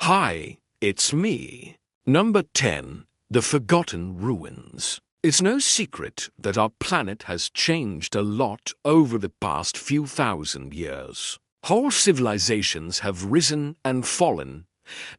Hi, it's me. Number 10. The Forgotten Ruins. It's no secret that our planet has changed a lot over the past few thousand years. Whole civilizations have risen and fallen,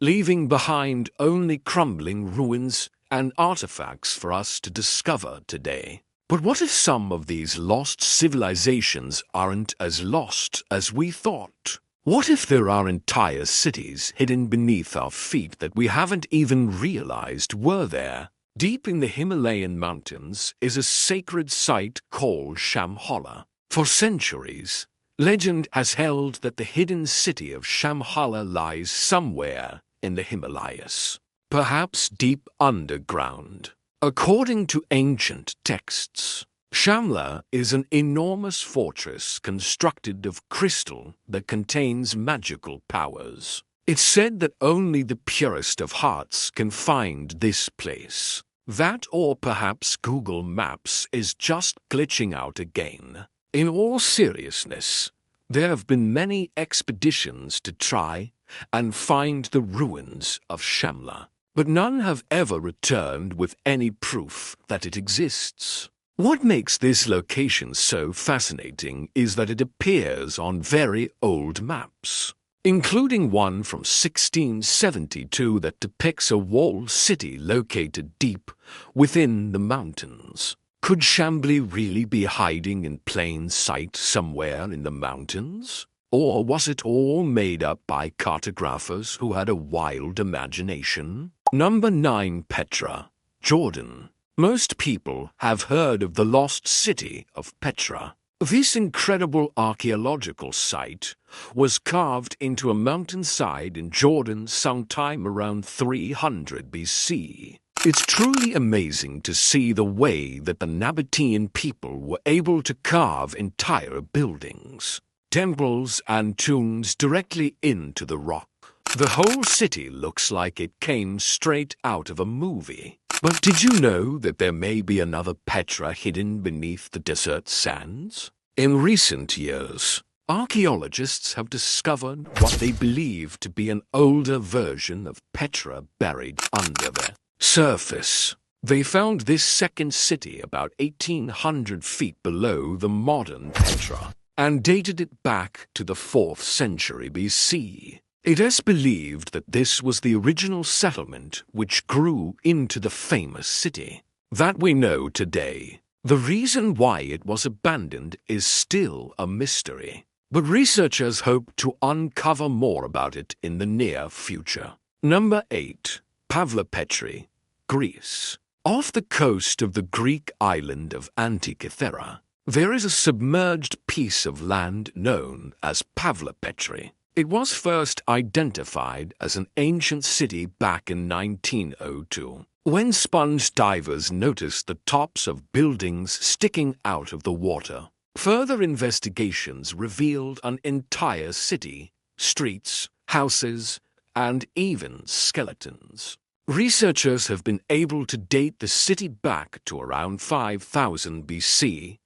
leaving behind only crumbling ruins and artifacts for us to discover today. But what if some of these lost civilizations aren't as lost as we thought? What if there are entire cities hidden beneath our feet that we haven't even realized were there? Deep in the Himalayan mountains is a sacred site called Shambhala. For centuries, legend has held that the hidden city of Shambhala lies somewhere in the Himalayas, perhaps deep underground. According to ancient texts, Shambhala is an enormous fortress constructed of crystal that contains magical powers. It's said that only the purest of hearts can find this place. That, or perhaps Google Maps is just glitching out again. In all seriousness, there have been many expeditions to try and find the ruins of Shambhala, but none have ever returned with any proof that it exists. What makes this location so fascinating is that it appears on very old maps, including one from 1672 that depicts a walled city located deep within the mountains. Could Shambhala really be hiding in plain sight somewhere in the mountains? Or was it all made up by cartographers who had a wild imagination? Number 9. Petra, Jordan. Most people have heard of the lost city of Petra. This incredible archaeological site was carved into a mountainside in Jordan sometime around 300 BC. It's truly amazing to see the way that the Nabatean people were able to carve entire buildings, temples and tombs directly into the rock. The whole city looks like it came straight out of a movie. But did you know that there may be another Petra hidden beneath the desert sands? In recent years, archaeologists have discovered what they believe to be an older version of Petra buried under the surface. They found this second city about 1,800 feet below the modern Petra and dated it back to the 4th century BC. It is believed that this was the original settlement which grew into the famous city that we know today. The reason why it was abandoned is still a mystery, but researchers hope to uncover more about it in the near future. Number 8. Pavlopetri, Greece. Off the coast of the Greek island of Antikythera, there is a submerged piece of land known as Pavlopetri. It was first identified as an ancient city back in 1902, when sponge divers noticed the tops of buildings sticking out of the water. Further investigations revealed an entire city, streets, houses, and even skeletons. Researchers have been able to date the city back to around 5000 BC,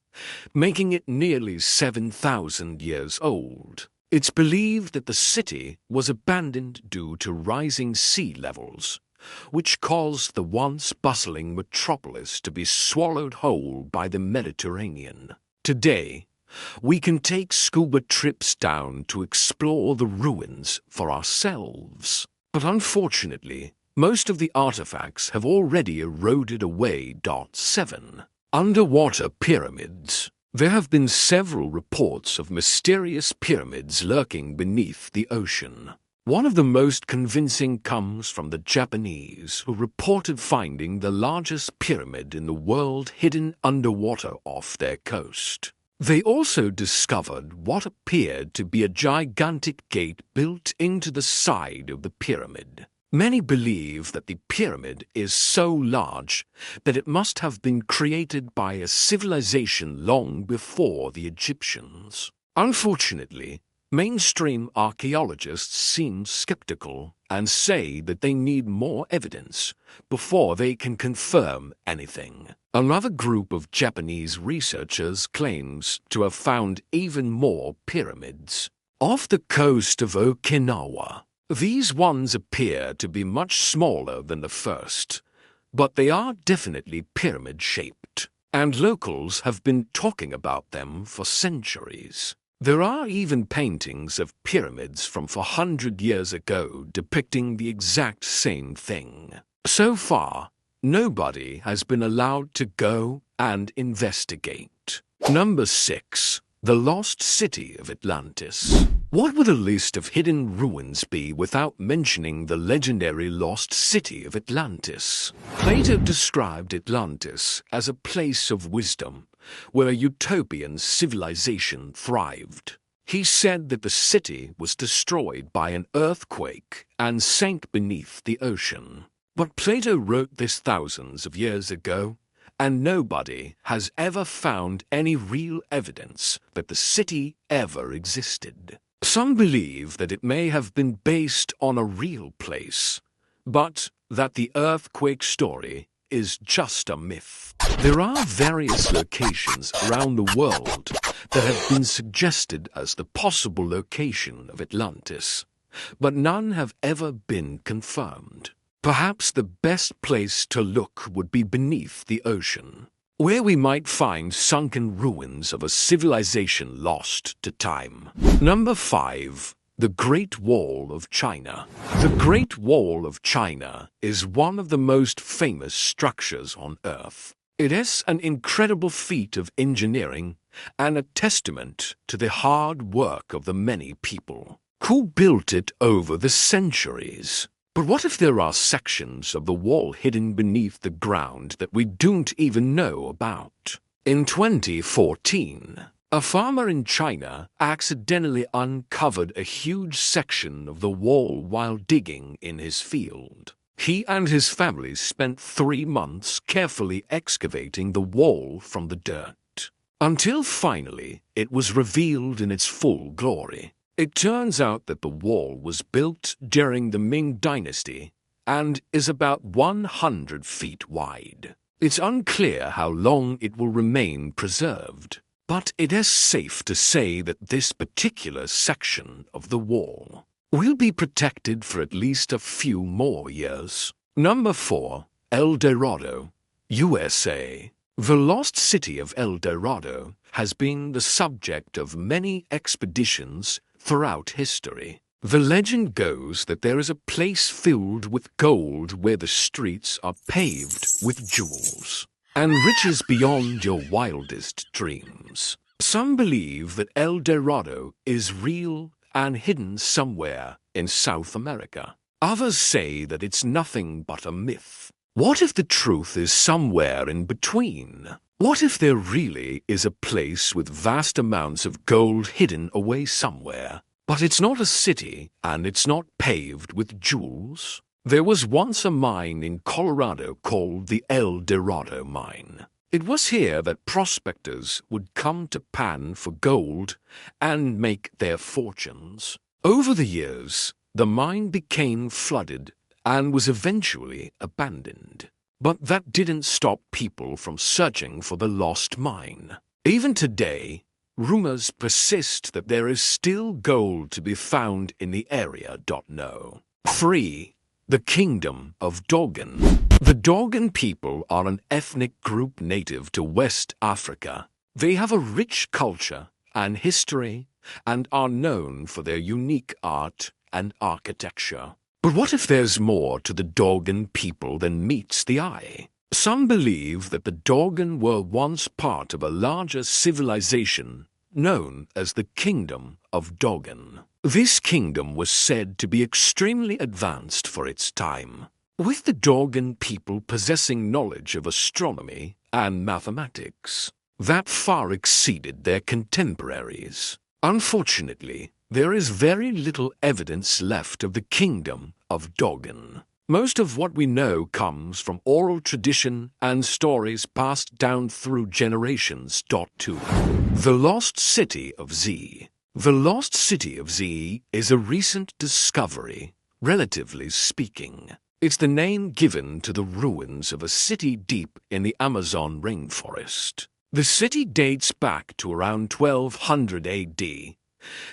making it nearly 7,000 years old. It's believed that the city was abandoned due to rising sea levels, which caused the once bustling metropolis to be swallowed whole by the Mediterranean. Today, we can take scuba trips down to explore the ruins for ourselves. But unfortunately, most of the artifacts have already eroded away. 7. Underwater pyramids. There have been several reports of mysterious pyramids lurking beneath the ocean. One of the most convincing comes from the Japanese, who reported finding the largest pyramid in the world hidden underwater off their coast. They also discovered what appeared to be a gigantic gate built into the side of the pyramid. Many believe that the pyramid is so large that it must have been created by a civilization long before the Egyptians. Unfortunately, mainstream archaeologists seem skeptical and say that they need more evidence before they can confirm anything. Another group of Japanese researchers claims to have found even more pyramids. Off the coast of Okinawa, These ones appear to be much smaller than the first, but they are definitely pyramid-shaped, and locals have been talking about them for centuries. There are even paintings of pyramids from 400 years ago depicting the exact same thing. So far, nobody has been allowed to go and investigate. Number 6. The Lost City of Atlantis. What would a list of hidden ruins be without mentioning the legendary lost city of Atlantis? Plato described Atlantis as a place of wisdom, where a utopian civilization thrived. He said that the city was destroyed by an earthquake and sank beneath the ocean. But Plato wrote this thousands of years ago, and nobody has ever found any real evidence that the city ever existed. Some believe that it may have been based on a real place, but that the earthquake story is just a myth. There are various locations around the world that have been suggested as the possible location of Atlantis, but none have ever been confirmed. Perhaps the best place to look would be beneath the ocean, where we might find sunken ruins of a civilization lost to time. Number 5. The Great Wall of China. The Great Wall of China is one of the most famous structures on Earth. It is an incredible feat of engineering and a testament to the hard work of the many people who built it over the centuries. But what if there are sections of the wall hidden beneath the ground that we don't even know about? In 2014, a farmer in China accidentally uncovered a huge section of the wall while digging in his field. He and his family spent 3 months carefully excavating the wall from the dirt, until finally it was revealed in its full glory. It turns out that the wall was built during the Ming Dynasty and is about 100 feet wide. It's unclear how long it will remain preserved, but it is safe to say that this particular section of the wall will be protected for at least a few more years. Number 4. El Dorado, USA. The lost city of El Dorado has been the subject of many expeditions throughout history. The legend goes that there is a place filled with gold where the streets are paved with jewels and riches beyond your wildest dreams. Some believe that El Dorado is real and hidden somewhere in South America. Others say that it's nothing but a myth. What if the truth is somewhere in between? What if there really is a place with vast amounts of gold hidden away somewhere, but it's not a city and it's not paved with jewels? There was once a mine in Colorado called the El Dorado Mine. It was here that prospectors would come to pan for gold and make their fortunes. Over the years, the mine became flooded and was eventually abandoned. But that didn't stop people from searching for the lost mine. Even today, rumors persist that there is still gold to be found in the area. 3. The Kingdom of Dogon. The Dogon people are an ethnic group native to West Africa. They have a rich culture and history and are known for their unique art and architecture. But what if there's more to the Dogon people than meets the eye? Some believe that the Dogon were once part of a larger civilization known as the Kingdom of Dogon. This kingdom was said to be extremely advanced for its time, with the Dogon people possessing knowledge of astronomy and mathematics that far exceeded their contemporaries. Unfortunately, there is very little evidence left of the Kingdom of Dogon. Most of what we know comes from oral tradition and stories passed down through generations. 2. The Lost City of Z. The Lost City of Z is a recent discovery, relatively speaking. It's the name given to the ruins of a city deep in the Amazon rainforest. The city dates back to around 1200 AD,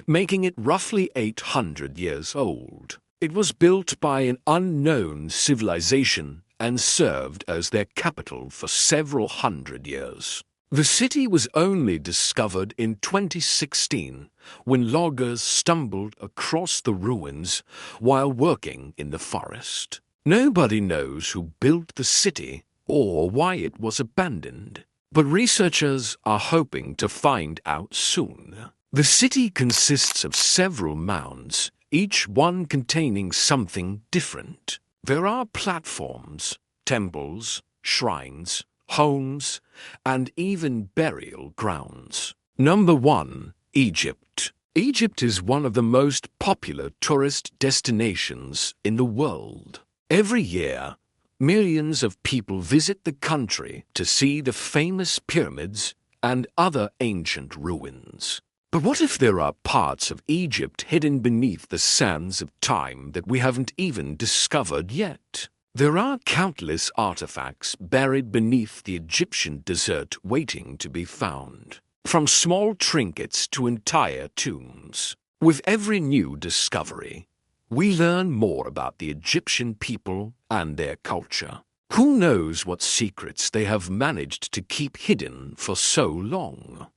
making it roughly 800 years old. It was built by an unknown civilization and served as their capital for several hundred years. The city was only discovered in 2016 when loggers stumbled across the ruins while working in the forest. Nobody knows who built the city or why it was abandoned, but researchers are hoping to find out soon. The city consists of several mounds, each one containing something different. There are platforms, temples, shrines, homes, and even burial grounds. Number 1. Egypt. Egypt is one of the most popular tourist destinations in the world. Every year, millions of people visit the country to see the famous pyramids and other ancient ruins. But what if there are parts of Egypt hidden beneath the sands of time that we haven't even discovered yet? There are countless artifacts buried beneath the Egyptian desert waiting to be found, from small trinkets to entire tombs. With every new discovery, we learn more about the Egyptian people and their culture. Who knows what secrets they have managed to keep hidden for so long?